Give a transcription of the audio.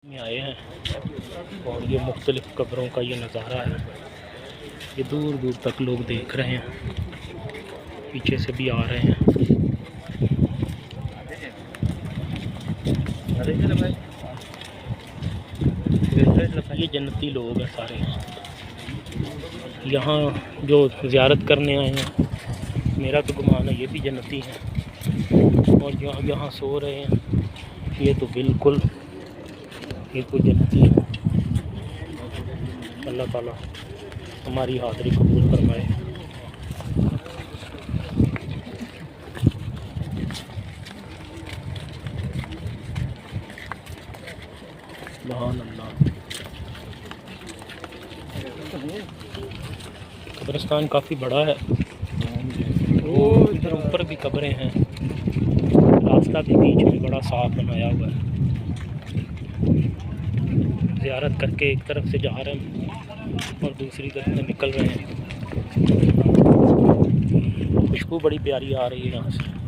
में आए हैं और ये मुख्तलिफ़ कब्रों का ये नज़ारा है। ये दूर दूर तक लोग देख रहे हैं, पीछे से भी आ रहे हैं। ये जन्नती लोग हैं सारे, यहाँ जो ज़ियारत करने आए हैं, मेरा तो गुमान है ये भी जन्नती हैं। और जो यहाँ सो रहे हैं ये तो बिल्कुल जन्नती है। अल्लाह ताला हमारी हाज़री कबूल फरमाए। सुभान अल्लाह। कब्रिस्तान काफ़ी बड़ा है, वो इधर ऊपर भी कब्रें हैं, रास्ता भी बीच में बड़ा साफ बनाया हुआ है। ज़ियारत करके एक तरफ से जा रहे हैं और दूसरी तरफ से निकल रहे हैं। खुशबू बड़ी प्यारी आ रही है यहाँ से।